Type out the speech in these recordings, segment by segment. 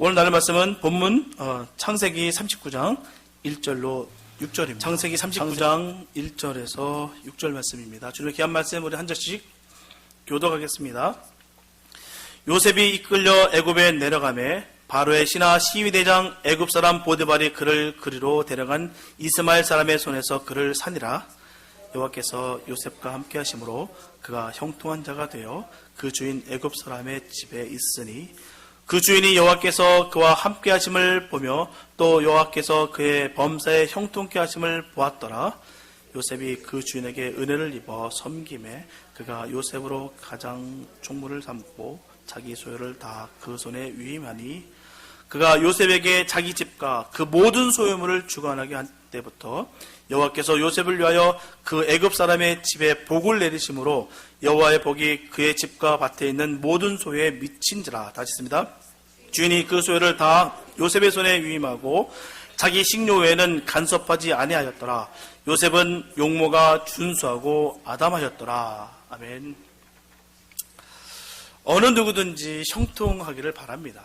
오늘 나눌 말씀은 본문 창세기 39장 1절로 6절입니다. 창세기 39장 1절에서 6절 말씀입니다. 주님의 귀한 말씀 우리 한 절씩 교독하겠습니다. 요셉이 이끌려 애굽에 내려가매 바로의 신하 시위대장 애굽 사람 보드발이 그를 그리로 데려간 이스마엘 사람의 손에서 그를 산이라. 여호와께서 요셉과 함께 하심으로 그가 형통한 자가 되어 그 주인 애굽 사람의 집에 있으니 그 주인이 여호와께서 그와 함께 하심을 보며 또 여호와께서 그의 범사에 형통케 하심을 보았더라. 요셉이 그 주인에게 은혜를 입어 섬김에 그가 요셉으로 가장 총무를 삼고 자기 소유를 다 그 손에 위임하니 그가 요셉에게 자기 집과 그 모든 소유물을 주관하게 한 때부터 여호와께서 요셉을 위하여 그 애굽 사람의 집에 복을 내리심으로 여호와의 복이 그의 집과 밭에 있는 모든 소유에 미친지라. 다시 있습니다. 주인이 그 소유를 다 요셉의 손에 위임하고 자기 식료 외에는 간섭하지 아니하였더라. 요셉은 용모가 준수하고 아담하였더라. 아멘. 어느 누구든지 형통하기를 바랍니다.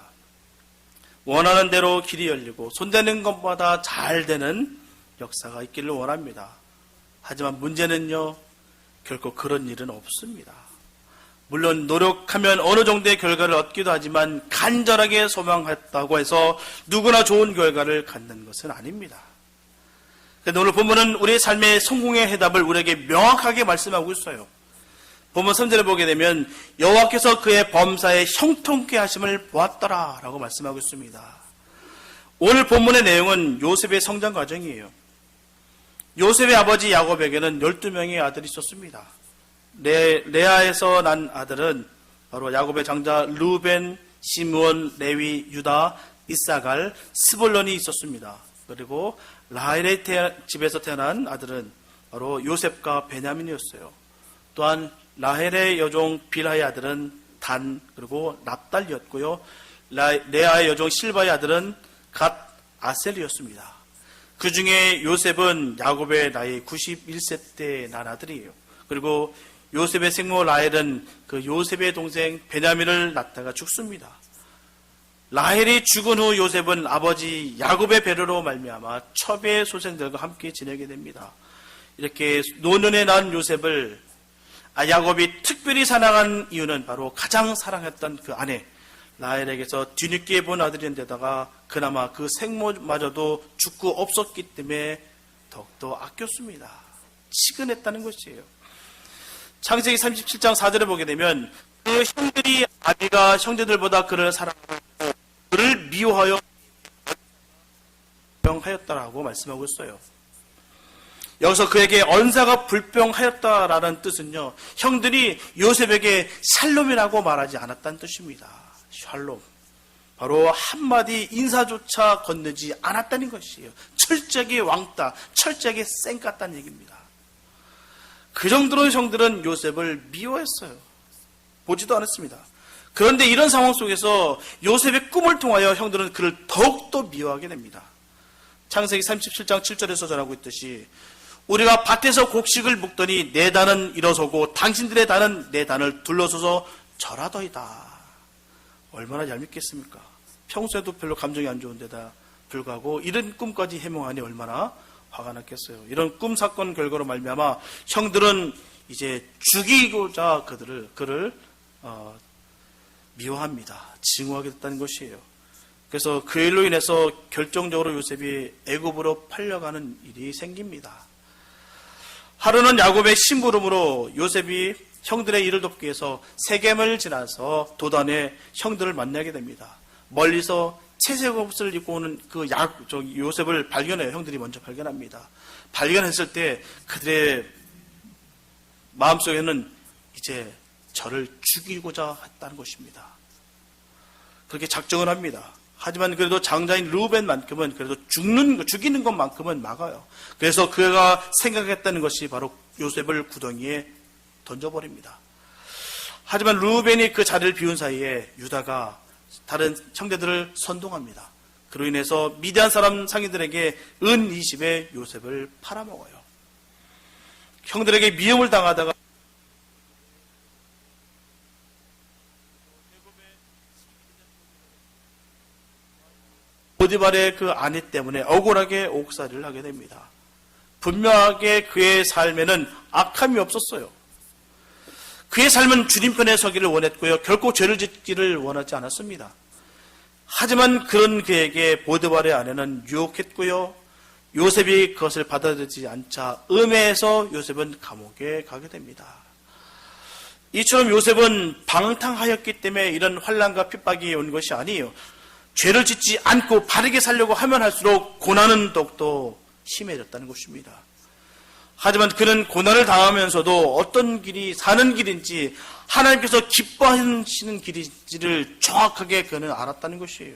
원하는 대로 길이 열리고 손대는 것마다 잘 되는 역사가 있기를 원합니다. 하지만 문제는요, 결코 그런 일은 없습니다. 물론 노력하면 어느 정도의 결과를 얻기도 하지만 간절하게 소망했다고 해서 누구나 좋은 결과를 갖는 것은 아닙니다. 그런데 오늘 본문은 우리의 삶의 성공의 해답을 우리에게 명확하게 말씀하고 있어요. 본문 3절을 보게 되면 여호와께서 그의 범사에 형통케 하심을 보았더라 라고 말씀하고 있습니다. 오늘 본문의 내용은 요셉의 성장 과정이에요. 요셉의 아버지 야곱에게는 12명의 아들이 있었습니다. 레아에서 난 아들은 바로 야곱의 장자 르우벤, 시므온, 레위, 유다, 이사갈, 스불론이 있었습니다. 그리고 라헬의 집에서 태어난 아들은 바로 요셉과 베냐민이었어요. 또한 라헬의 여종 빌하의 아들은 단 그리고 납달이었고요. 레아의 여종 실바의 아들은 갓, 아셀이었습니다. 그 중에 요셉은 야곱의 나이 91세 때 난 아들이에요. 그리고 요셉의 생모 라헬은 그 요셉의 동생 베냐민을 낳다가 죽습니다. 라헬이 죽은 후 요셉은 아버지 야곱의 배려로 말미암아 첩의 소생들과 함께 지내게 됩니다. 이렇게 노년에 난 요셉을 야곱이 특별히 사랑한 이유는 바로 가장 사랑했던 그 아내 라헬에게서 뒤늦게 본 아들인데다가 그나마 그 생모마저도 죽고 없었기 때문에 더욱더 아꼈습니다. 치근했다는 것이에요. 창세기 37장 4절에 보게 되면 그 형들이 아비가 형제들보다 그를 사랑하고 그를 미워하여 불평하였다라고 말씀하고 있어요. 여기서 그에게 언사가 불평하였다라는 뜻은요, 형들이 요셉에게 샬롬이라고 말하지 않았다는 뜻입니다. 샬롬. 바로 한마디 인사조차 건네지 않았다는 것이에요. 철저하게 왕따, 철저하게 쌩깠다는 얘기입니다. 그 정도로 형들은 요셉을 미워했어요. 보지도 않았습니다. 그런데 이런 상황 속에서 요셉의 꿈을 통하여 형들은 그를 더욱더 미워하게 됩니다. 창세기 37장 7절에서 전하고 있듯이 우리가 밭에서 곡식을 묵더니 내 단은 일어서고 당신들의 단은 내 단을 둘러서서 절하더이다. 얼마나 얄밉겠습니까? 평소에도 별로 감정이 안 좋은데다 불구하고 이런 꿈까지 해몽하니 얼마나 화가 났겠어요. 이런 꿈 사건 결과로 말미암아 형들은 이제 죽이고자 그를 미워합니다. 증오하게 됐다는 것이에요. 그래서 그 일로 인해서 결정적으로 요셉이 애굽으로 팔려가는 일이 생깁니다. 하루는 야곱의 심부름으로 요셉이 형들의 일을 돕기 위해서 세겜을 지나서 도단에 형들을 만나게 됩니다. 멀리서 채색 옷을 입고 오는 그 요셉을 발견해요. 형들이 먼저 발견합니다. 발견했을 때 그들의 마음속에는 이제 저를 죽이고자 했다는 것입니다. 그렇게 작정을 합니다. 하지만 그래도 장자인 르우벤만큼은 그래도 죽이는 것만큼은 막아요. 그래서 그가 생각했다는 것이 바로 요셉을 구덩이에 던져버립니다. 하지만 르우벤이 그 자리를 비운 사이에 유다가 다른 형제들을 선동합니다. 그로 인해서 미디안 사람 상인들에게 은 20에 요셉을 팔아먹어요. 형들에게 미움을 당하다가 보디발의 그 아내 때문에 억울하게 옥살이를 하게 됩니다. 분명하게 그의 삶에는 악함이 없었어요. 그의 삶은 주님 편에 서기를 원했고요. 결코 죄를 짓기를 원하지 않았습니다. 하지만 그런 그에게 보디발의 아내는 유혹했고요. 요셉이 그것을 받아들이지 않자 음해해서 요셉은 감옥에 가게 됩니다. 이처럼 요셉은 방탕하였기 때문에 이런 환난과 핍박이 온 것이 아니에요. 죄를 짓지 않고 바르게 살려고 하면 할수록 고난은 더욱더 심해졌다는 것입니다. 하지만 그는 고난을 당하면서도 어떤 길이 사는 길인지 하나님께서 기뻐하시는 길인지를 정확하게 그는 알았다는 것이에요.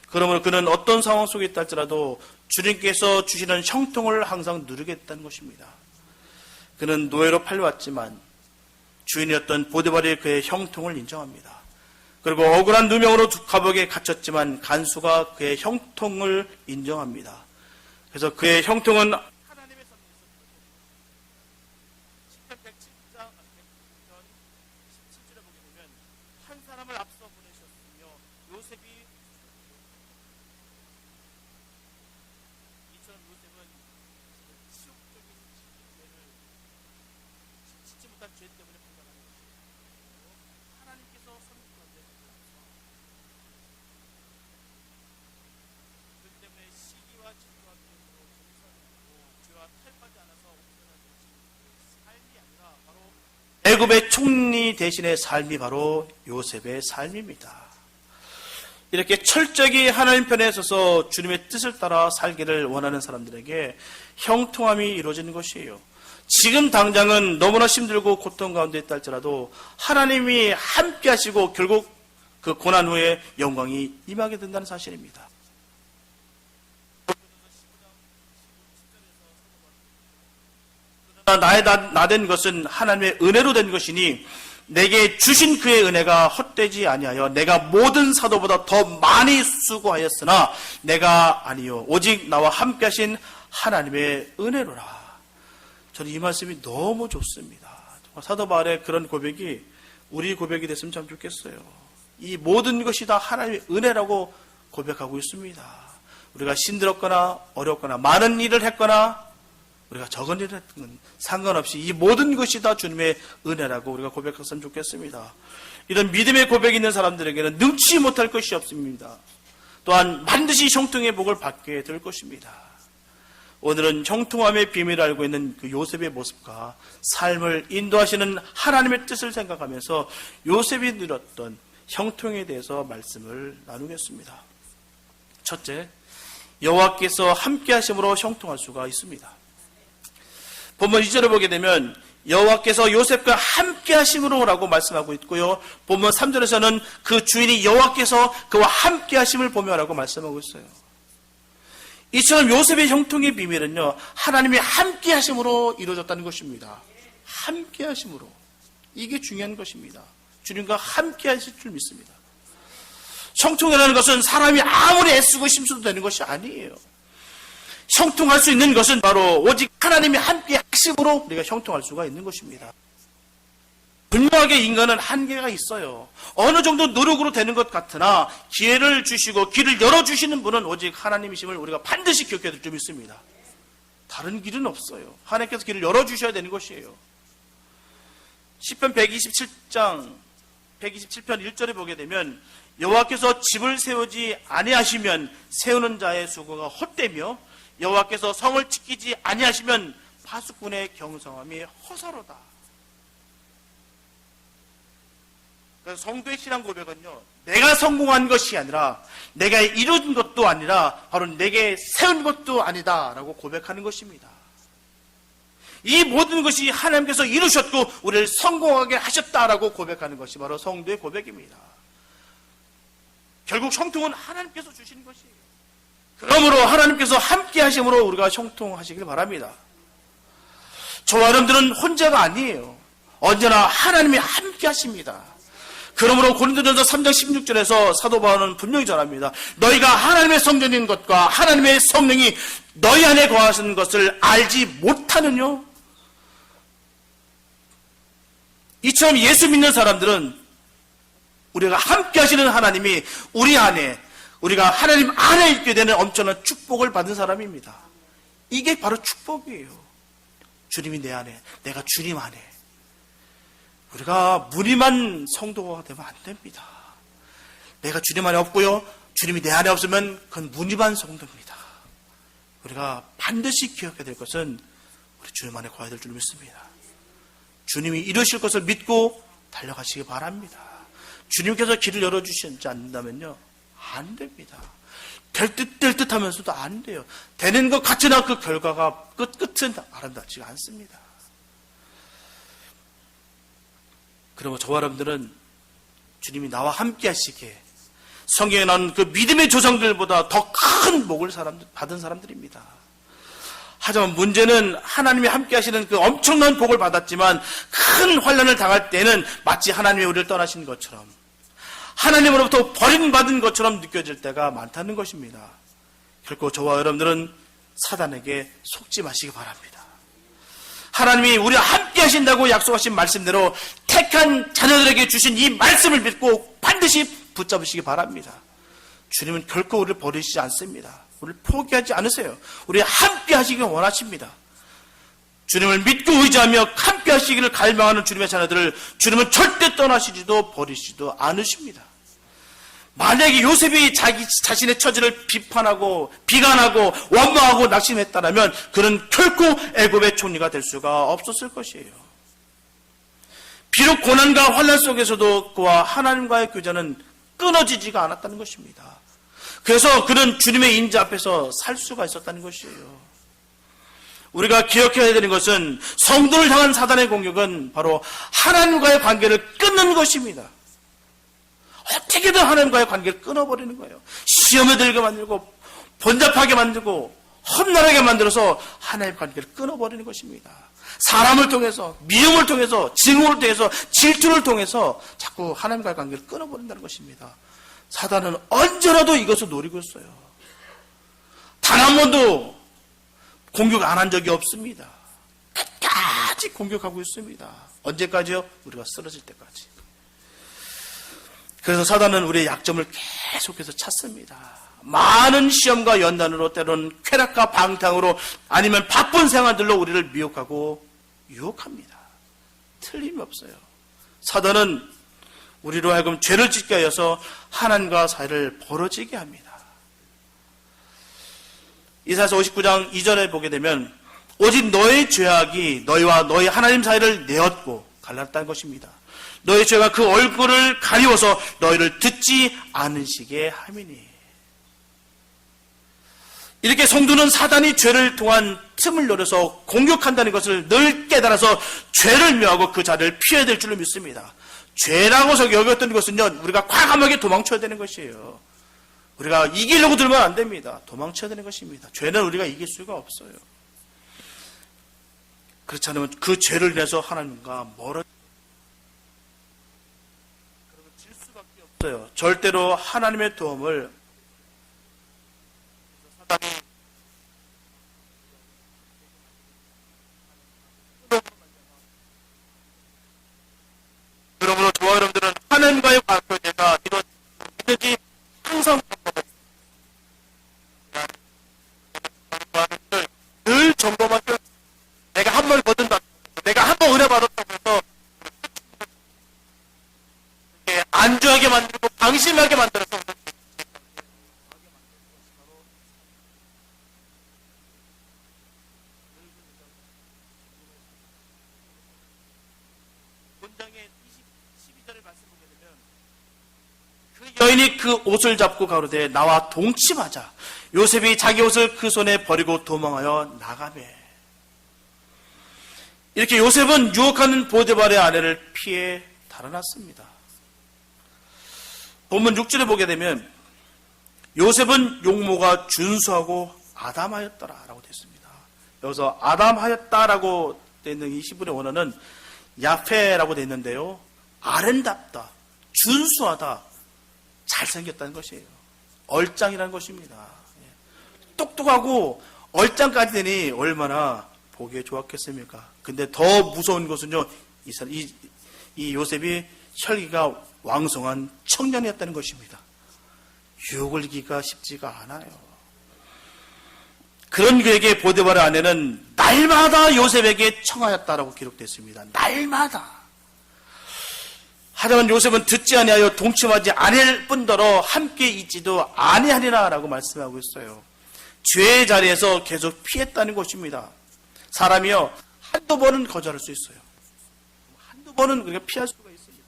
그러므로 그는 어떤 상황 속에 있다 할지라도 주님께서 주시는 형통을 항상 누리게 됐다는 것입니다. 그는 노예로 팔려왔지만 주인이었던 보디발이 그의 형통을 인정합니다. 그리고 억울한 누명으로 감옥에 갇혔지만 간수가 그의 형통을 인정합니다. 그래서 그의 형통은 하나님의 섭리에서 시편 107장 17절에 보게 되면 한 사람을 앞서 보내셨으며 요셉이 이처럼 요셉은 치욕적인 죄를 짓지 못한 죄 때문에 판단하는 것이고 하나님께서 선택하는데 그렇기 때문에 시기와 질투와 비행으로 정선하고 죄와 탈바지 않아서 옥선하지 삶이 아니라 바로 애굽의 총리 대신의 삶이 바로 요셉의 삶입니다. 이렇게 철저히 하나님 편에 서서 주님의 뜻을 따라 살기를 원하는 사람들에게 형통함이 이루어지는 것이에요. 지금 당장은 너무나 힘들고 고통 가운데 있다 할지라도 하나님이 함께 하시고 결국 그 고난 후에 영광이 임하게 된다는 사실입니다. 나의 나된 것은 하나님의 은혜로 된 것이니 내게 주신 그의 은혜가 헛되지 아니하여 내가 모든 사도보다 더 많이 수고하였으나 내가 아니요 오직 나와 함께 하신 하나님의 은혜로라. 저는 이 말씀이 너무 좋습니다. 사도 바울의 그런 고백이 우리 고백이 됐으면 참 좋겠어요. 이 모든 것이 다 하나님의 은혜라고 고백하고 있습니다. 우리가 힘들었거나 어렵거나 많은 일을 했거나 우리가 적은 일을 했건 상관없이 이 모든 것이 다 주님의 은혜라고 우리가 고백했으면 좋겠습니다. 이런 믿음의 고백이 있는 사람들에게는 능치 못할 것이 없습니다. 또한 반드시 형통의 복을 받게 될 것입니다. 오늘은 형통함의 비밀을 알고 있는 그 요셉의 모습과 삶을 인도하시는 하나님의 뜻을 생각하면서 요셉이 누렸던 형통에 대해서 말씀을 나누겠습니다. 첫째, 여호와께서 함께 하심으로 형통할 수가 있습니다. 본문 2절을 보게 되면 여호와께서 요셉과 함께 하심으로라고 말씀하고 있고요. 본문 3절에서는 그 주인이 여호와께서 그와 함께 하심을 보며라고 말씀하고 있어요. 이처럼 요셉의 형통의 비밀은요, 하나님이 함께 하심으로 이루어졌다는 것입니다. 함께 하심으로. 이게 중요한 것입니다. 주님과 함께 하실 줄 믿습니다. 형통이라는 것은 사람이 아무리 애쓰고 힘써도 되는 것이 아니에요. 형통할 수 있는 것은 바로 오직 하나님이 함께 하심으로 우리가 형통할 수가 있는 것입니다. 분명하게 인간은 한계가 있어요. 어느 정도 노력으로 되는 것 같으나 기회를 주시고 길을 열어주시는 분은 오직 하나님이심을 우리가 반드시 기억해야 될 줄 믿습니다. 다른 길은 없어요. 하나님께서 길을 열어주셔야 되는 것이에요. 시편 127장 127편 1절에 보게 되면 여호와께서 집을 세우지 아니하시면 세우는 자의 수고가 헛되며 여호와께서 성을 지키지 아니하시면 파수꾼의 경성함이 허사로다. 그래서 성도의 신앙 고백은요, 내가 성공한 것이 아니라 내가 이룬 것도 아니라 바로 내게 세운 것도 아니다라고 고백하는 것입니다. 이 모든 것이 하나님께서 이루셨고 우리를 성공하게 하셨다라고 고백하는 것이 바로 성도의 고백입니다. 결국 형통은 하나님께서 주신 것이에요. 그러므로 하나님께서 함께 하심으로 우리가 형통하시길 바랍니다. 저와 여러분들은 혼자가 아니에요. 언제나 하나님이 함께 하십니다. 그러므로 고린도전서 3장 16절에서 사도 바울은 분명히 전합니다. 너희가 하나님의 성전인 것과 하나님의 성령이 너희 안에 거하시는 것을 알지 못하느뇨? 이처럼 예수 믿는 사람들은 우리가 함께 하시는 하나님이 우리 안에 우리가 하나님 안에 있게 되는 엄청난 축복을 받은 사람입니다. 이게 바로 축복이에요. 주님이 내 안에, 내가 주님 안에. 우리가 무림한 성도가 되면 안 됩니다. 내가 주님 안에 없고요, 주님이 내 안에 없으면 그건 무림한 성도입니다. 우리가 반드시 기억해야 될 것은 우리 주님 안에 거해야 될 줄 믿습니다. 주님이 이루실 것을 믿고 달려가시기 바랍니다. 주님께서 길을 열어주시지 않는다면요, 안 됩니다. 될 듯 하면서도 안 돼요. 되는 것 같으나 그 결과가 끝은 아름답지가 않습니다. 그러면 저와 여러분들은 주님이 나와 함께 하시기에 성경에 나오는 그 믿음의 조상들보다 더 큰 복을 받은 사람들입니다. 하지만 문제는 하나님이 함께 하시는 그 엄청난 복을 받았지만 큰 환난을 당할 때는 마치 하나님이 우리를 떠나신 것처럼, 하나님으로부터 버림받은 것처럼 느껴질 때가 많다는 것입니다. 결코 저와 여러분들은 사단에게 속지 마시기 바랍니다. 하나님이 우리와 함께 하신다고 약속하신 말씀대로 택한 자녀들에게 주신 이 말씀을 믿고 반드시 붙잡으시기 바랍니다. 주님은 결코 우리를 버리시지 않습니다. 우리를 포기하지 않으세요. 우리와 함께 하시길 원하십니다. 주님을 믿고 의지하며 함께 하시기를 갈망하는 주님의 자녀들을 주님은 절대 떠나시지도 버리시지도 않으십니다. 만약에 요셉이 자신의 처지를 비판하고 비관하고 원망하고 낙심했다면 그는 결코 애굽의 총리가 될 수가 없었을 것이에요. 비록 고난과 환난 속에서도 그와 하나님과의 교제는 끊어지지가 않았다는 것입니다. 그래서 그는 주님의 인자 앞에서 살 수가 있었다는 것이에요. 우리가 기억해야 되는 것은 성도를 향한 사단의 공격은 바로 하나님과의 관계를 끊는 것입니다. 어떻게든 하나님과의 관계를 끊어버리는 거예요. 시험에 들게 만들고 번잡하게 만들고 험난하게 만들어서 하나님의 관계를 끊어버리는 것입니다. 사람을 통해서, 미움을 통해서, 증오를 통해서, 질투를 통해서 자꾸 하나님과의 관계를 끊어버린다는 것입니다. 사단은 언제라도 이것을 노리고 있어요. 단 한 번도 공격 안 한 적이 없습니다. 끝까지 공격하고 있습니다. 언제까지요? 우리가 쓰러질 때까지. 그래서 사단은 우리의 약점을 계속해서 찾습니다. 많은 시험과 연단으로, 때로는 쾌락과 방탕으로, 아니면 바쁜 생활들로 우리를 미혹하고 유혹합니다. 틀림없어요. 사단은 우리로 하여금 죄를 짓게 하여서 하나님과 사이를 벌어지게 합니다. 이사야서 59장 2절에 보게 되면 오직 너의 죄악이 너희와 너희 하나님 사이를 내었고 갈랐다는 것입니다. 너희 죄가 그 얼굴을 가리워서 너희를 듣지 않으시게 함이니. 이렇게 성도는 사단이 죄를 통한 틈을 노려서 공격한다는 것을 늘 깨달아서 죄를 멸하고 그 자리를 피해야 될 줄로 믿습니다. 죄라고 여겼던 것은요, 우리가 과감하게 도망쳐야 되는 것이에요. 우리가 이기려고 들면 안 됩니다. 도망쳐야 되는 것입니다. 죄는 우리가 이길 수가 없어요. 그렇지 않으면 그 죄를 인해서 하나님과 멀어질 수밖에 없어요. 절대로 하나님의 도움을 사단이 그러므로 저와 여러분들은 하나님과의 관계가 이루어지는지 항상 늘 점검하고, 내가 한 번 거둔다, 내가 한 번 은혜 받았다고 해서 안주하게 만들고 방심하게 만들어서 본장의 12절을 말씀 보게 되면 그 여인이 그 옷을 잡고 가로되 나와 동침하자. 요셉이 자기 옷을 그 손에 버리고 도망하여 나가매. 이렇게 요셉은 유혹하는 보디발의 아내를 피해 달아났습니다. 본문 6절에 보게 되면 요셉은 용모가 준수하고 아담하였더라라고 되어 있습니다. 여기서 아담하였다라고 되어 있는 이 히브리 원어는 야페라고 되어 있는데요, 아름답다, 준수하다, 잘생겼다는 것이에요. 얼짱이라는 것입니다. 똑똑하고 얼짱까지 되니 얼마나 보기에 좋았겠습니까? 근데 더 무서운 것은요, 이 요셉이 혈기가 왕성한 청년이었다는 것입니다. 유혹을 이기기가 쉽지가 않아요. 그런 그에게 보디발의 아내는 날마다 요셉에게 청하였다라고 기록됐습니다. 날마다. 하지만 요셉은 듣지 아니하여 동침하지 아니할 뿐더러 함께 있지도 아니하리라라고 말씀하고 있어요. 죄의 자리에서 계속 피했다는 것입니다. 사람이요, 한두 번은 거절할 수 있어요. 한두 번은 우리가 피할 수가 있습니다.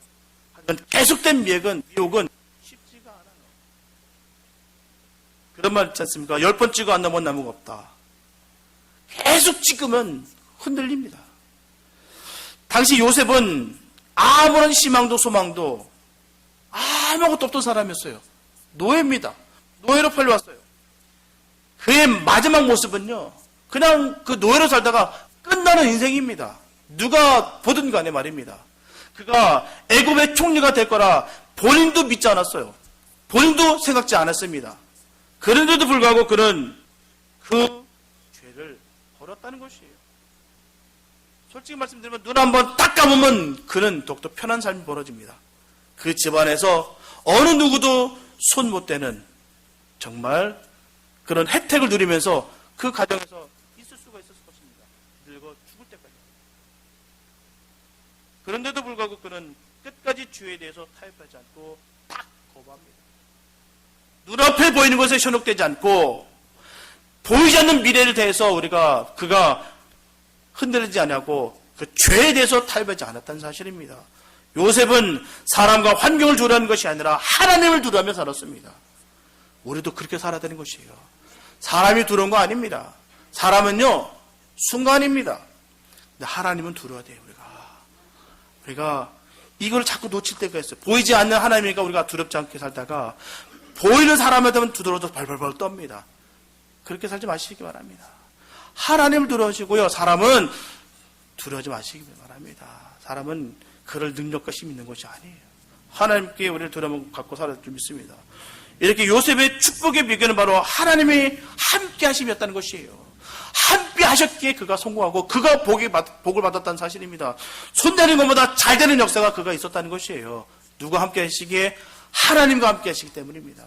하지만 계속된 미혹은 쉽지가 않아요. 그런 말 있지 않습니까? 10번 찍어 안 넘은 나무가 없다. 계속 찍으면 흔들립니다. 당시 요셉은 아무런 희망도 소망도 아무것도 없던 사람이었어요. 노예입니다. 노예로 팔려왔어요. 그의 마지막 모습은요, 그냥 그 노예로 살다가 끝나는 인생입니다. 누가 보든 간에 말입니다. 그가 애굽의 총리가 될 거라 본인도 믿지 않았어요. 본인도 생각지 않았습니다. 그런데도 불구하고 그는 그 죄를 벌었다는 것이에요. 솔직히 말씀드리면 눈 한번 딱 감으면 그는 더욱더 편한 삶이 벌어집니다. 그 집안에서 어느 누구도 손 못 대는 정말 그런 혜택을 누리면서 그 가정에서 있을 수가 있었을 것입니다. 늙어 죽을 때까지. 그런데도 불구하고 그는 끝까지 주에 대해서 타협하지 않고 딱 거부합니다. 눈앞에 보이는 것에 현혹되지 않고 보이지 않는 미래를 대해서 그가 흔들리지 않고 그 죄에 대해서 타협하지 않았다는 사실입니다. 요셉은 사람과 환경을 두려워하는 것이 아니라 하나님을 두려워하며 살았습니다. 우리도 그렇게 살아야 되는 것이에요. 사람이 두려운 거 아닙니다. 사람은요, 순간입니다. 근데 하나님은 두려워야 돼요, 우리가 이걸 자꾸 놓칠 때가 있어요. 보이지 않는 하나님이니까 우리가 두렵지 않게 살다가 보이는 사람한테는 두드러져 발발발 떱니다. 그렇게 살지 마시기 바랍니다. 하나님을 두려우시고요. 사람은 두려워하지 마시기 바랍니다. 사람은 그럴 능력과 힘이 있는 것이 아니에요. 하나님께 우리를 두려움 갖고 살아야 줄 믿습니다. 이렇게 요셉의 축복의 비결은 바로 하나님이 함께 하심이었다는 것이에요. 함께 하셨기에 그가 성공하고 그가 복을 받았다는 사실입니다. 손대는 것보다 잘 되는 역사가 그가 있었다는 것이에요. 누가 함께 하시기에? 하나님과 함께 하시기 때문입니다.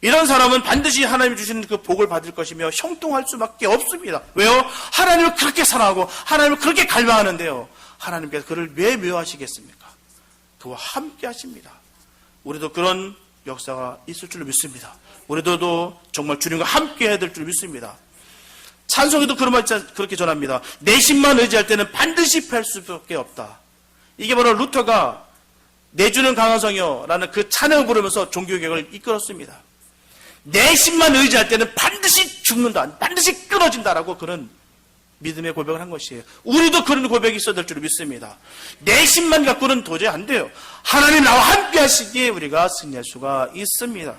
이런 사람은 반드시 하나님이 주시는 그 복을 받을 것이며 형통할 수밖에 없습니다. 왜요? 하나님을 그렇게 사랑하고 하나님을 그렇게 갈망하는데요. 하나님께서 그를 왜 묘하시겠습니까? 그와 함께 하십니다. 우리도 그런 역사가 있을 줄로 믿습니다. 우리도 정말 주님과 함께 해야 될 줄 믿습니다. 찬송에도 그런 말 그렇게 전합니다. 내 신만 의지할 때는 반드시 패할 수밖에 없다. 이게 바로 루터가 내주는 강화성이여라는 그 찬양을 부르면서 종교개혁을 이끌었습니다. 내 신만 의지할 때는 반드시 죽는다, 반드시 끊어진다라고 그런 믿음의 고백을 한 것이에요. 우리도 그런 고백이 있어야 될 줄 믿습니다. 내 신만 갖고는 도저히 안 돼요. 하나님 나와 함께 하시기에 우리가 승리할 수가 있습니다.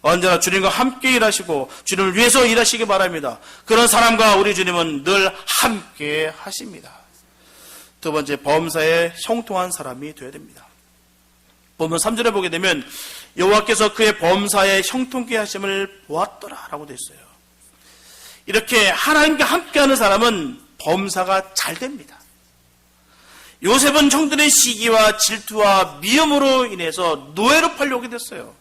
언제나 주님과 함께 일하시고 주님을 위해서 일하시기 바랍니다. 그런 사람과 우리 주님은 늘 함께 하십니다. 두 번째, 범사에 형통한 사람이 되어야 됩니다. 보면 3절에 보게 되면 여호와께서 그의 범사에 형통케 하심을 보았더라라고 되어 있어요. 이렇게 하나님과 함께하는 사람은 범사가 잘 됩니다. 요셉은 형들의 시기와 질투와 미움으로 인해서 노예로 팔려오게 됐어요.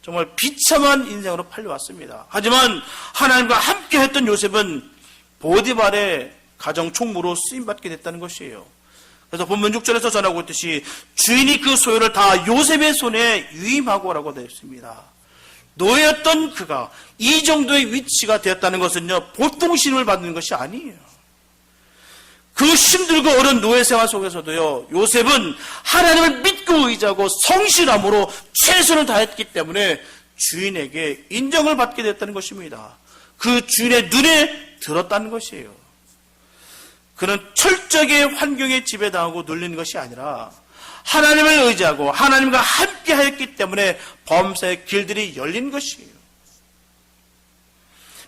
정말 비참한 인생으로 팔려왔습니다. 하지만 하나님과 함께했던 요셉은 보디발의 가정 총무로 쓰임받게 됐다는 것이에요. 그래서 본문 6절에서 전하고 있듯이 주인이 그 소유를 다 요셉의 손에 위임하고라고 되어 있습니다. 노예였던 그가 이 정도의 위치가 되었다는 것은요, 보통 신임을 받는 것이 아니에요. 그 힘들고 어려운 노예 생활 속에서도요, 요셉은 하나님을 믿고 의지하고 성실함으로 최선을 다했기 때문에 주인에게 인정을 받게 됐다는 것입니다. 그 주인의 눈에 들었다는 것이에요. 그는 철저하게 환경에 지배당하고 눌리는 것이 아니라 하나님을 의지하고 하나님과 함께 하였기 때문에 범사의 길들이 열린 것이에요.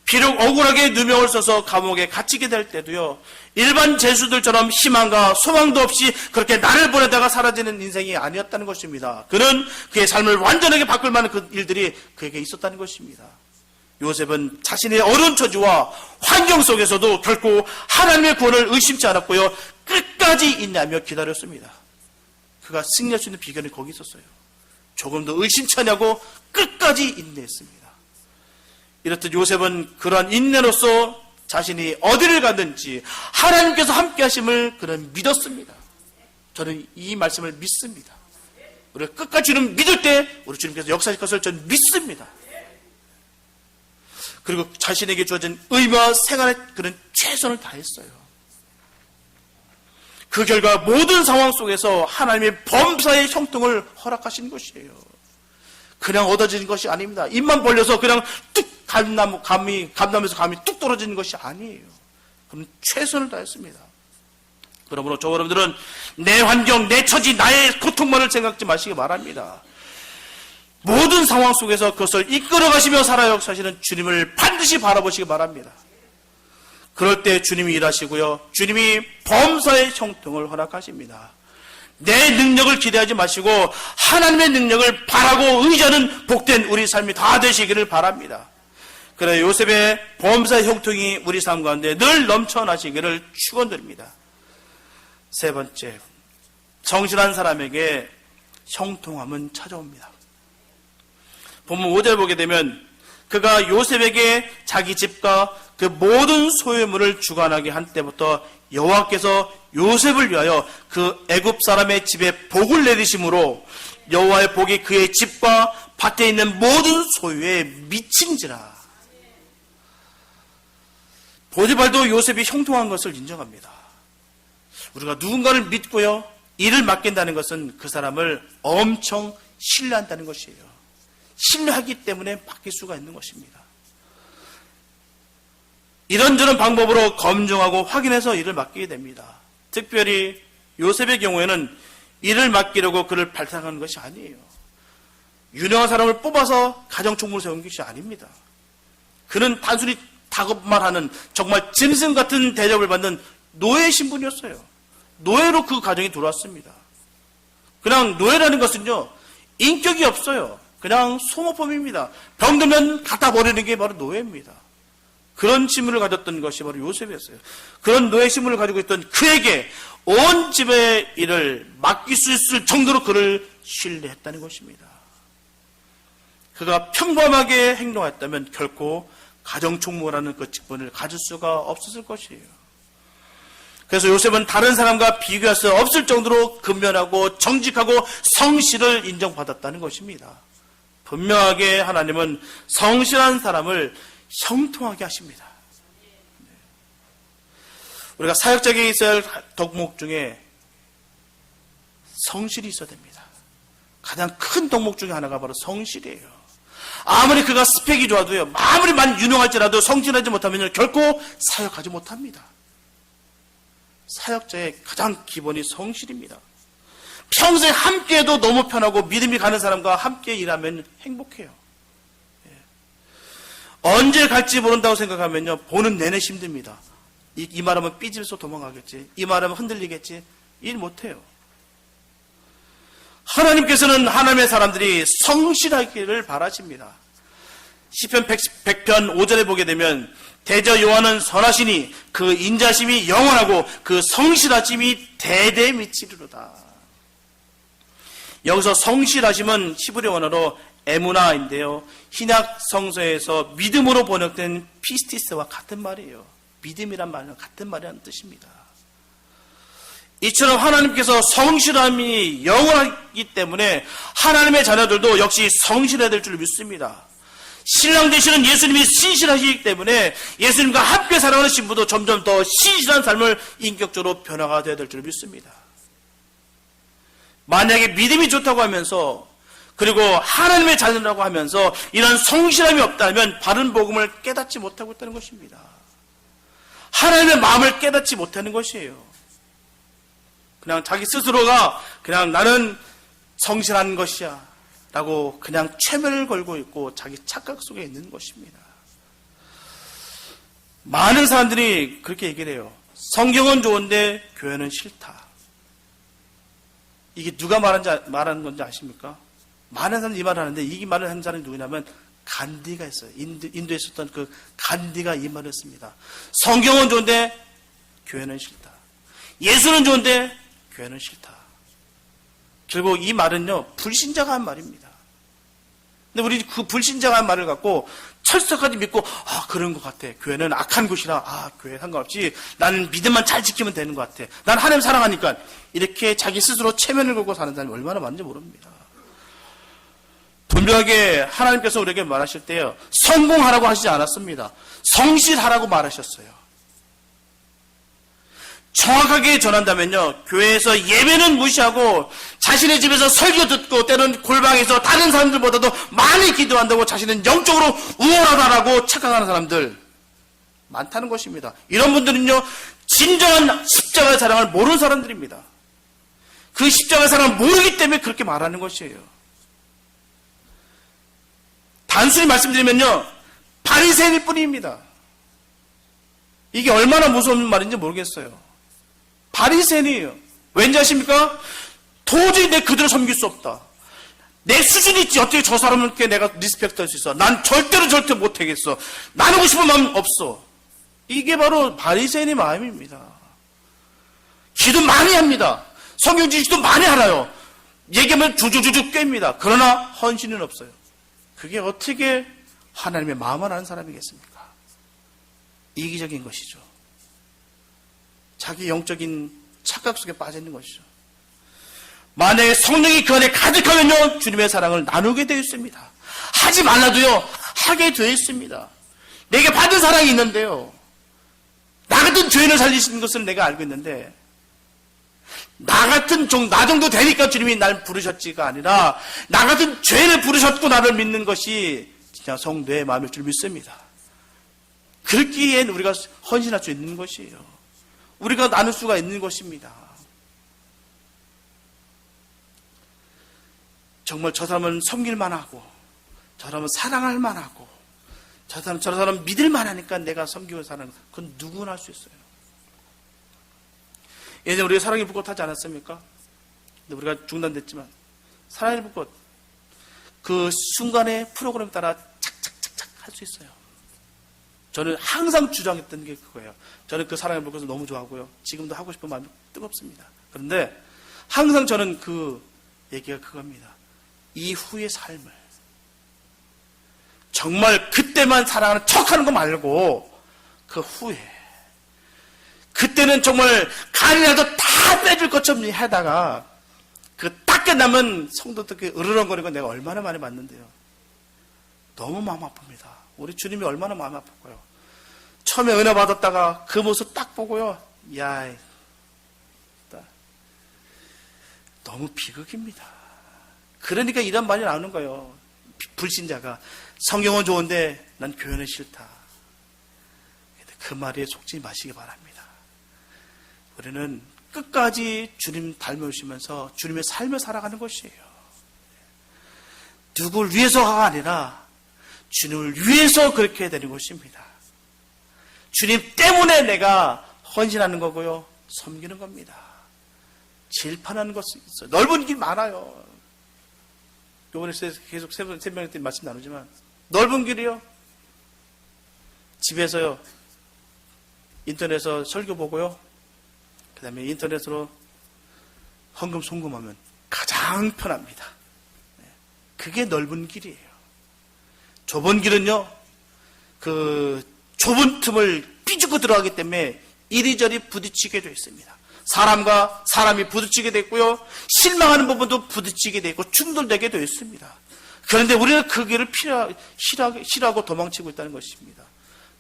비록 억울하게 누명을 써서 감옥에 갇히게 될 때도요, 일반 죄수들처럼 희망과 소망도 없이 그렇게 날을 보내다가 사라지는 인생이 아니었다는 것입니다. 그는 그의 삶을 완전하게 바꿀 만한 그 일들이 그에게 있었다는 것입니다. 요셉은 자신의 어려운 처지와 환경 속에서도 결코 하나님의 구원을 의심치 않았고요, 끝까지 인내하며 기다렸습니다. 그가 승리할 수 있는 비결이 거기 있었어요. 조금도 의심치 않냐고 끝까지 인내했습니다. 이렇듯 요셉은 그러한 인내로서 자신이 어디를 가든지 하나님께서 함께 하심을 그는 믿었습니다. 저는 이 말씀을 믿습니다. 우리가 끝까지 주님 믿을 때 우리 주님께서 역사하실 것을 저는 믿습니다. 그리고 자신에게 주어진 의무와 생활에 그는 최선을 다했어요. 그 결과 모든 상황 속에서 하나님의 범사의 형통을 허락하신 것이에요. 그냥 얻어지는 것이 아닙니다. 입만 벌려서 그냥 뚝 감나무에서 감이 뚝 떨어지는 것이 아니에요. 그는 최선을 다했습니다. 그러므로 저 여러분들은 내 환경, 내 처지, 나의 고통만을 생각지 마시기 바랍니다. 모든 상황 속에서 그것을 이끌어가시며 살아요. 사실은 주님을 반드시 바라보시기 바랍니다. 그럴 때 주님이 일하시고요. 주님이 범사의 형통을 허락하십니다. 내 능력을 기대하지 마시고 하나님의 능력을 바라고 의지하는 복된 우리 삶이 다 되시기를 바랍니다. 그래 요셉의 범사의 형통이 우리 삶 가운데 늘 넘쳐나시기를 축원드립니다. 세 번째, 성실한 사람에게 형통함은 찾아옵니다. 본문 5절 보게 되면 그가 요셉에게 자기 집과 그 모든 소유물을 주관하게 한 때부터 여호와께서 요셉을 위하여 그 애굽 사람의 집에 복을 내리심으로 여호와의 복이 그의 집과 밭에 있는 모든 소유에 미친지라. 보디발도 요셉이 형통한 것을 인정합니다. 우리가 누군가를 믿고요, 일을 맡긴다는 것은 그 사람을 엄청 신뢰한다는 것이에요. 신뢰하기 때문에 맡길 수가 있는 것입니다. 이런저런 방법으로 검증하고 확인해서 일을 맡기게 됩니다. 특별히 요셉의 경우에는 일을 맡기려고 그를 발탁하는 것이 아니에요. 유능한 사람을 뽑아서 가정총무를 세운 것이 아닙니다. 그는 단순히 작업만 하는 정말 짐승 같은 대접을 받는 노예 신분이었어요. 노예로 그 가정이 들어왔습니다. 그냥 노예라는 것은요, 인격이 없어요. 그냥 소모품입니다. 병들면 갖다 버리는 게 바로 노예입니다. 그런 신분을 가졌던 것이 바로 요셉이었어요. 그런 노예 신분을 가지고 있던 그에게 온 집의 일을 맡길 수 있을 정도로 그를 신뢰했다는 것입니다. 그가 평범하게 행동했다면 결코 가정총무라는 그 직분을 가질 수가 없었을 것이에요. 그래서 요셉은 다른 사람과 비교할 수 없을 정도로 근면하고 정직하고 성실을 인정받았다는 것입니다. 분명하게 하나님은 성실한 사람을 형통하게 하십니다. 우리가 사역자에게 있어야 할 덕목 중에 성실이 있어야 됩니다. 가장 큰 덕목 중에 하나가 바로 성실이에요. 아무리 그가 스펙이 좋아도요, 아무리 많이 유능할지라도 성실하지 못하면 결코 사역하지 못합니다. 사역자의 가장 기본이 성실입니다. 평생 함께해도 너무 편하고 믿음이 가는 사람과 함께 일하면 행복해요. 언제 갈지 모른다고 생각하면요, 보는 내내 힘듭니다. 이 말하면 삐집에서 도망가겠지, 이 말하면 흔들리겠지, 일 못해요. 하나님께서는 하나님의 사람들이 성실하기를 바라십니다. 시편 100편 5절에 보게 되면 대저 여호와는 선하시니 그 인자심이 영원하고 그 성실하심이 대대에 미치리로다. 여기서 성실하심은 히브리 원어로 에무나인데요, 신약 성서에서 믿음으로 번역된 피스티스와 같은 말이에요. 믿음이란 말은 같은 말이라는 뜻입니다. 이처럼 하나님께서 성실함이 영원하기 때문에 하나님의 자녀들도 역시 성실해야 될 줄 믿습니다. 신랑 되시는 예수님이 신실하시기 때문에 예수님과 함께 살아가는 신부도 점점 더 신실한 삶을 인격적으로 변화가 되어야 될 줄 믿습니다. 만약에 믿음이 좋다고 하면서 그리고 하나님의 자녀라고 하면서 이런 성실함이 없다면 바른 복음을 깨닫지 못하고 있다는 것입니다. 하나님의 마음을 깨닫지 못하는 것이에요. 그냥 자기 스스로가 그냥 나는 성실한 것이야 라고 그냥 최면을 걸고 있고 자기 착각 속에 있는 것입니다. 많은 사람들이 그렇게 얘기를 해요. 성경은 좋은데 교회는 싫다. 이게 누가 말하는 건지 아십니까? 많은 사람들이 이 말을 하는데 이 말을 한 사람이 누구냐면 간디가 있어요. 인도에 있었던 그 간디가 이 말을 했습니다. 성경은 좋은데 교회는 싫다. 예수는 좋은데 교회는 싫다. 결국 이 말은요, 불신자가 한 말입니다. 근데 우리 그 불신자한 말을 갖고 철석까지 믿고, 아, 그런 것 같아. 교회는 악한 곳이라, 아, 교회 상관없이 나는 믿음만 잘 지키면 되는 것 같아. 난 하나님 사랑하니까. 이렇게 자기 스스로 체면을 걸고 사는 사람이 얼마나 많은지 모릅니다. 분명하게 하나님께서 우리에게 말하실 때요, 성공하라고 하시지 않았습니다. 성실하라고 말하셨어요. 정확하게 전한다면요, 교회에서 예배는 무시하고 자신의 집에서 설교 듣고 때로는 골방에서 다른 사람들보다도 많이 기도한다고 자신은 영적으로 우월하다라고 착각하는 사람들 많다는 것입니다. 이런 분들은요, 진정한 십자가의 사랑을 모르는 사람들입니다. 그 십자가의 사랑을 모르기 때문에 그렇게 말하는 것이에요. 단순히 말씀드리면요, 바리새인일 뿐입니다. 이게 얼마나 무서운 말인지 모르겠어요. 바리새인이에요. 왠지 아십니까? 도저히 내 그들을 섬길 수 없다. 내 수준이 있지. 어떻게 저 사람께 내가 리스펙트 할 수 있어. 난 절대 못하겠어. 나누고 싶은 마음 없어. 이게 바로 바리새인의 마음입니다. 기도 많이 합니다. 성경 지식도 많이 알아요. 얘기하면 주주주주 꿰입니다. 그러나 헌신은 없어요. 그게 어떻게 하나님의 마음을 아는 사람이겠습니까? 이기적인 것이죠. 자기 영적인 착각 속에 빠져 있는 것이죠. 만약에 성령이 그 안에 가득하면요, 주님의 사랑을 나누게 되어 있습니다. 하지 말라도요, 하게 되어 있습니다. 내게 받은 사랑이 있는데요, 나 같은 죄인을 살리시는 것을 내가 알고 있는데, 나 정도 되니까 주님이 날 부르셨지가 아니라, 나 같은 죄를 부르셨고 나를 믿는 것이 진짜 성도의 마음일 줄 믿습니다. 그렇기엔 우리가 헌신할 수 있는 것이에요. 우리가 나눌 수가 있는 것입니다. 정말 저 사람은 섬길 만하고, 저 사람은 사랑할 만하고, 저 사람은 믿을 만하니까 내가 섬기고 사는, 그건 누구나 할 수 있어요. 예전에 우리가 사랑의 불꽃 하지 않았습니까? 근데 우리가 중단됐지만, 사랑의 불꽃, 그 순간의 프로그램 따라 착착착착 할 수 있어요. 저는 항상 주장했던 게 그거예요. 저는 그 사랑의 불꽃을 너무 좋아하고요. 지금도 하고 싶은 마음이 뜨겁습니다. 그런데 항상 저는 그 얘기가 그겁니다. 이후의 삶을 정말 그때만 사랑하는 척하는 거 말고 그 후에, 그때는 정말 간이라도 다 빼줄 것처럼 하다가 그 딱 끝나면 성도들께 으르렁거리고 내가 얼마나 많이 봤는데요. 너무 마음 아픕니다. 우리 주님이 얼마나 마음 아팠고요. 처음에 은혜 받았다가 그 모습 딱 보고요, 야, 너무 비극입니다. 그러니까 이런 말이 나오는 거예요. 불신자가 성경은 좋은데 난 교회는 싫다. 그 말에 속지 마시기 바랍니다. 우리는 끝까지 주님 닮으시면서 주님의 삶을 살아가는 것이에요. 누구를 위해서가 아니라 주님을 위해서 그렇게 해야 되는 것입니다. 주님 때문에 내가 헌신하는 거고요, 섬기는 겁니다. 질판하는 것이 있어요. 넓은 길 많아요. 이번에 계속 새벽 때 말씀 나누지만, 넓은 길이요, 집에서요, 인터넷에서 설교 보고요, 그 다음에 인터넷으로 헌금 송금하면 가장 편합니다. 그게 넓은 길이에요. 좁은 길은요, 그 좁은 틈을 삐죽고 들어가기 때문에 이리저리 부딪히게 되어 있습니다. 사람과 사람이 부딪히게 됐고요, 실망하는 부분도 부딪히게 되어 있고 충돌되게 되어 있습니다. 그런데 우리는 그 길을 싫어하고 도망치고 있다는 것입니다.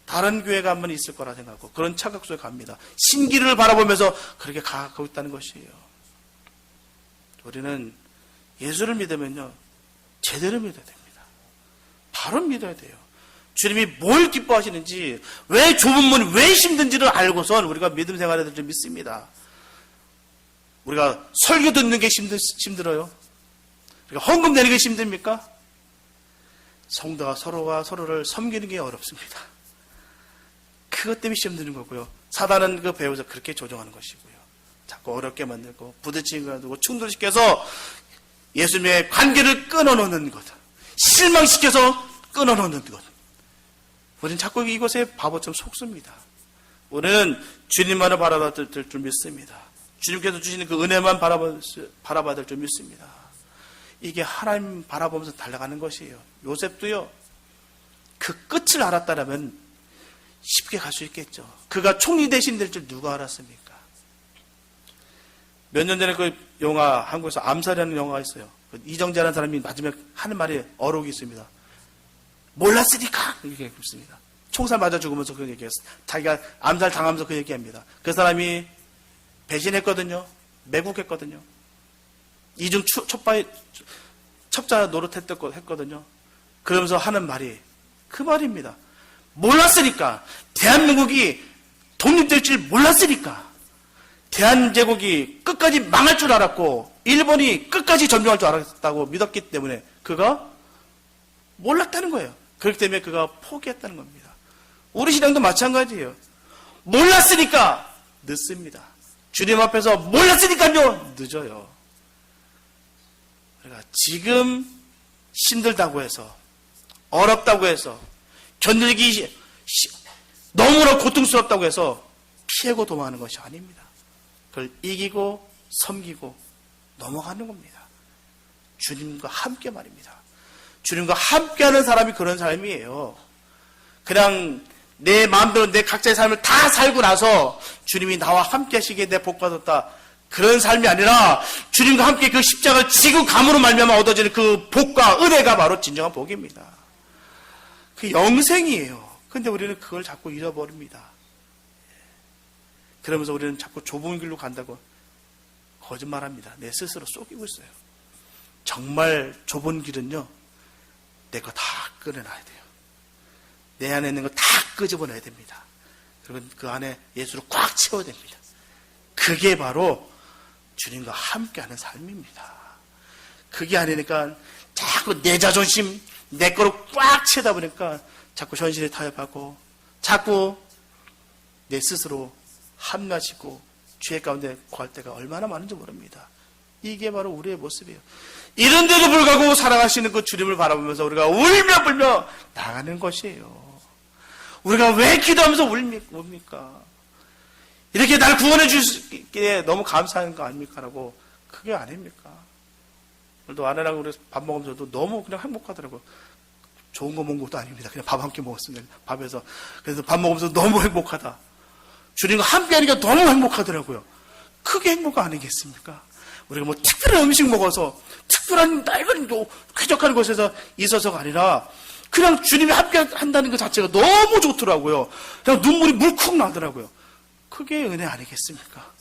다른 교회가 한번 있을 거라 생각하고 그런 착각 속에 갑니다. 신기를 바라보면서 그렇게 가고 있다는 것이에요. 우리는 예수를 믿으면요, 제대로 믿어야 됩니다. 바로 믿어야 돼요. 주님이 뭘 기뻐하시는지, 왜 좁은 문이 왜 힘든지를 알고선 우리가 믿음 생활을 좀 믿습니다. 우리가 설교 듣는 게 힘들어요? 우리가 헌금 내는 게 힘듭니까? 성도가 서로가 서로를 섬기는 게 어렵습니다. 그것 때문에 시험 드는 거고요. 사단은 그 배워서 그렇게 조정하는 것이고요. 자꾸 어렵게 만들고 부딪히게 만들고 충돌시켜서 예수님의 관계를 끊어놓는 것, 실망시켜서 끊어놓는 것. 우리는 자꾸 이곳에 바보처럼 속습니다. 우리는 주님만을 바라봐들 줄 믿습니다. 주님께서 주시는 그 은혜만 바라봐들 줄 믿습니다. 이게 하나님 바라보면서 달려가는 것이에요. 요셉도요, 그 끝을 알았다면 쉽게 갈 수 있겠죠. 그가 총리 대신 될 줄 누가 알았습니까? 몇 년 전에 그 영화, 한국에서 암살이라는 영화가 있어요. 그 이정재라는 사람이 마지막에 하는 말이 어록이 있습니다. 몰랐으니까! 이렇게 했습니다. 총살 맞아 죽으면서 그 얘기했어요. 자기가 암살 당하면서 그 얘기합니다. 그 사람이 배신했거든요. 매국했거든요. 이중 첩자 노릇했거든요. 그러면서 하는 말이 그 말입니다. 몰랐으니까. 대한민국이 독립될 줄 몰랐으니까. 대한제국이 끝까지 망할 줄 알았고 일본이 끝까지 점령할 줄 알았다고 믿었기 때문에 그가 몰랐다는 거예요. 그렇기 때문에 그가 포기했다는 겁니다. 우리 신앙도 마찬가지예요. 몰랐으니까 늦습니다. 주님 앞에서 몰랐으니까요 늦어요. 그러니까 지금 힘들다고 해서 어렵다고 해서 견디기 너무나 고통스럽다고 해서 피하고 도망하는 것이 아닙니다. 그걸 이기고 섬기고 넘어가는 겁니다. 주님과 함께 말입니다. 주님과 함께하는 사람이 그런 삶이에요. 그냥 내 마음대로 내 각자의 삶을 다 살고 나서 주님이 나와 함께 하시기에 내 복 받았다. 그런 삶이 아니라 주님과 함께 그 십자가를 지고 감으로 말미암아 얻어지는 그 복과 은혜가 바로 진정한 복입니다. 그 영생이에요. 근데 우리는 그걸 자꾸 잃어버립니다. 그러면서 우리는 자꾸 좁은 길로 간다고 거짓말합니다. 내 스스로 속이고 있어요. 정말 좁은 길은요, 내 거 다 끊어놔야 돼요. 내 안에 있는 거 다 끄집어내야 됩니다. 그리고 그 안에 예수를 꽉 채워야 됩니다. 그게 바로 주님과 함께하는 삶입니다. 그게 아니니까 자꾸 내 자존심, 내 거로 꽉 채다 보니까 자꾸 현실에 타협하고 자꾸 내 스스로 함나시고 죄 가운데 구할 때가 얼마나 많은지 모릅니다. 이게 바로 우리의 모습이에요. 이런데도 불구하고 사랑하시는 그 주님을 바라보면서 우리가 울며 불며 나가는 것이에요. 우리가 왜 기도하면서 웁니까? 이렇게 날 구원해 주시기에 너무 감사한 거 아닙니까? 라고 그게 아닙니까? 오늘도 아내랑 우리 밥 먹으면서도 너무 그냥 행복하더라고요. 좋은 거 먹은 것도 아닙니다. 그냥 밥 한 끼 먹었습니다. 밥에서. 그래서 밥 먹으면서 너무 행복하다. 주님과 함께 하니까 너무 행복하더라고요. 그게 행복 아니겠습니까? 우리가 뭐 특별한 음식 먹어서 특별한 넓은 쾌적한 곳에서 있어서가 아니라 그냥 주님이 함께 한다는 것 자체가 너무 좋더라고요. 그냥 눈물이 물컥 나더라고요. 그게 은혜 아니겠습니까?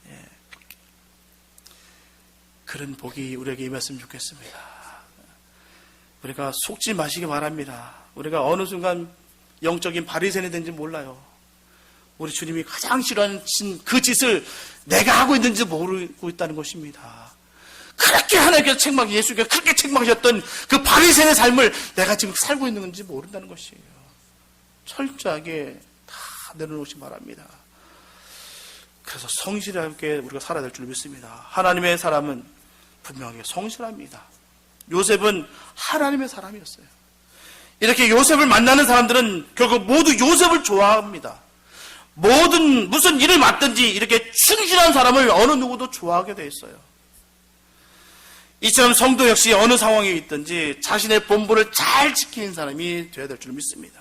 예. 그런 복이 우리에게 임했으면 좋겠습니다. 우리가 속지 마시기 바랍니다. 우리가 어느 순간 영적인 바리새인이 된지 몰라요. 우리 주님이 가장 싫어하는 그 짓을 내가 하고 있는지 모르고 있다는 것입니다. 그렇게 하나님께서 예수께서 그렇게 책망하셨던 그 바리새인의 삶을 내가 지금 살고 있는 건지 모른다는 것이에요. 철저하게 다 내려놓으시 바랍니다. 그래서 성실하게 우리가 살아야 될 줄 믿습니다. 하나님의 사람은 분명하게 성실합니다. 요셉은 하나님의 사람이었어요. 이렇게 요셉을 만나는 사람들은 결국 모두 요셉을 좋아합니다. 무슨 일을 맡든지 이렇게 충실한 사람을 어느 누구도 좋아하게 돼 있어요. 이처럼 성도 역시 어느 상황에 있든지 자신의 본분을 잘 지키는 사람이 되어야 될 줄 믿습니다.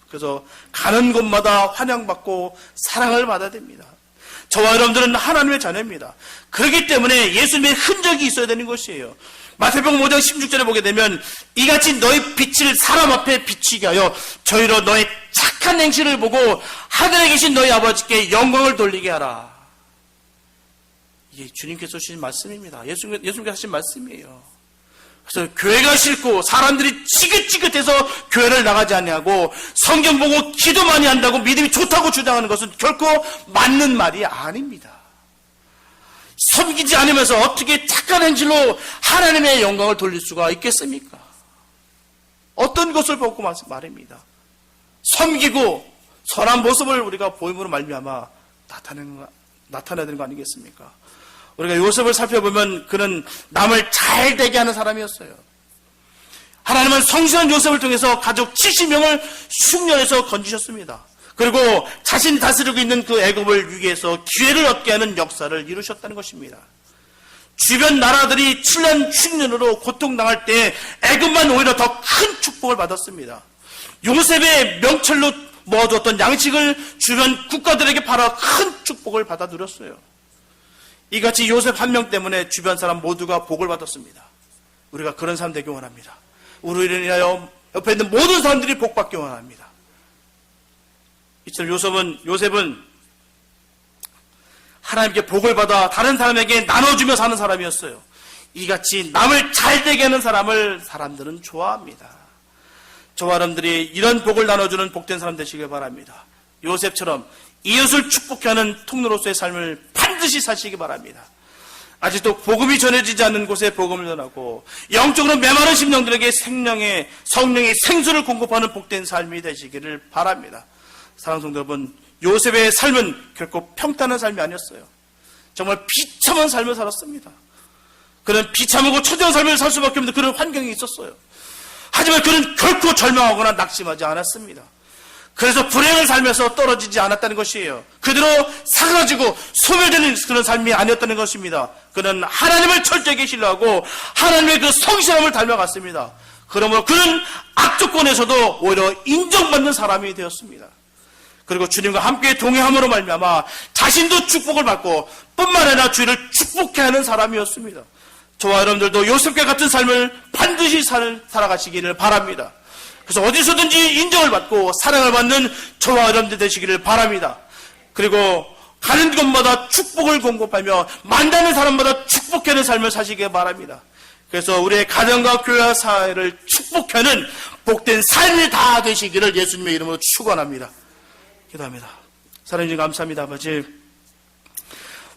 그래서 가는 곳마다 환영받고 사랑을 받아야 됩니다. 저와 여러분들은 하나님의 자녀입니다. 그렇기 때문에 예수님의 흔적이 있어야 되는 것이에요. 마태복음 5장 16절에 보게 되면 이같이 너희 빛을 사람 앞에 비추게 하여 저희로 너의 착한 행실을 보고 하늘에 계신 너희 아버지께 영광을 돌리게 하라. 이게 주님께서 주신 말씀입니다. 예수님께서 하신 말씀이에요. 그래서 교회가 싫고 사람들이 지긋지긋해서 교회를 나가지 아니하고 성경 보고 기도 많이 한다고 믿음이 좋다고 주장하는 것은 결코 맞는 말이 아닙니다. 섬기지 않으면서 어떻게 착한 행실로 하나님의 영광을 돌릴 수가 있겠습니까? 어떤 것을 보고 말입니다. 섬기고 선한 모습을 우리가 보임으로 말미암아 나타내야 되는 거 아니겠습니까? 우리가 요셉을 살펴보면 그는 남을 잘 되게 하는 사람이었어요. 하나님은 성실한 요셉을 통해서 가족 70명을 흉년에서 건지셨습니다. 그리고 자신이 다스리고 있는 그 애굽을 위기에서 기회를 얻게 하는 역사를 이루셨다는 것입니다. 주변 나라들이 7년 6년으로 고통당할 때 애굽만 오히려 더 큰 축복을 받았습니다. 요셉의 명철로 모아두었던 양식을 주변 국가들에게 팔아 큰 축복을 받아 누렸어요. 이같이 요셉 한 명 때문에 주변 사람 모두가 복을 받았습니다. 우리가 그런 사람 되기 원합니다. 우리를 인하여 옆에 있는 모든 사람들이 복 받기 원합니다. 이처럼 요셉은 하나님께 복을 받아 다른 사람에게 나눠주며 사는 사람이었어요. 이같이 남을 잘되게 하는 사람을 사람들은 좋아합니다. 저와 여러분들이 이런 복을 나눠주는 복된 사람 되시길 바랍니다. 요셉처럼 이웃을 축복하는 통로로서의 삶을 반드시 사시기 바랍니다. 아직도 복음이 전해지지 않는 곳에 복음을 전하고 영적으로 메마른 심령들에게 성령의 생수를 공급하는 복된 삶이 되시기를 바랍니다. 사랑하는 성도 여러분, 요셉의 삶은 결코 평탄한 삶이 아니었어요. 정말 비참한 삶을 살았습니다. 그는 비참하고 초대한 삶을 살 수밖에 없는 그런 환경이 있었어요. 하지만 그는 결코 절망하거나 낙심하지 않았습니다. 그래서 불행을 살면서 떨어지지 않았다는 것이에요. 그대로 사라지고 소멸되는 그런 삶이 아니었다는 것입니다. 그는 하나님을 철저하게 신뢰하고 하나님의 그 성실함을 닮아갔습니다. 그러므로 그는 악조건에서도 오히려 인정받는 사람이 되었습니다. 그리고 주님과 함께 동행함으로 말미암아 자신도 축복을 받고 뿐만 아니라 주위를 축복해 하는 사람이었습니다. 저와 여러분들도 요셉과 같은 삶을 반드시 살아가시기를 바랍니다. 그래서 어디서든지 인정을 받고 사랑을 받는 저와 여러분들 되시기를 바랍니다. 그리고 가는 곳마다 축복을 공급하며 만나는 사람마다 축복하는 삶을 사시기 바랍니다. 그래서 우리의 가정과 교회와 사회를 축복하는 복된 삶이 다 되시기를 예수님의 이름으로 축원합니다. 기도합니다. 사랑해 주님 감사합니다. 아버지,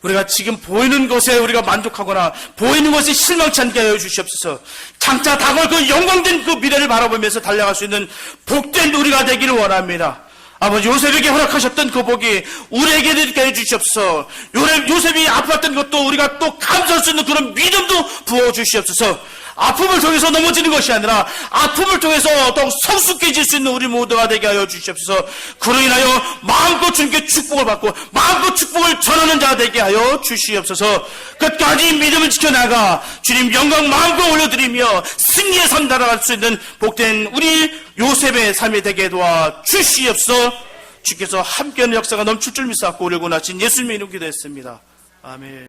우리가 지금 보이는 것에 우리가 만족하거나 보이는 것에 실망치 않게 하여 주시옵소서. 장차 다가올 그 영광된 그 미래를 바라보면서 달려갈 수 있는 복된 우리가 되기를 원합니다. 아버지, 요셉에게 허락하셨던 그 복이 우리에게 되게 해주시옵소서. 요셉이 아팠던 것도 우리가 또 감사할 수 있는 그런 믿음도 부어주시옵소서. 아픔을 통해서 넘어지는 것이 아니라 아픔을 통해서 더욱 성숙해질 수 있는 우리 모두가 되게 하여 주시옵소서. 그로 인하여 마음껏 주님께 축복을 받고 마음껏 축복을 전하는 자 되게 하여 주시옵소서. 끝까지 믿음을 지켜나가 주님 영광 마음껏 올려드리며 승리의 삶 달아갈 수 있는 복된 우리 요셉의 삶이 되게 도와 주시옵소서. 주께서 함께하는 역사가 넘칠 줄 믿사옵고 우리 원하신 예수님의 이름 기도했습니다. 아멘.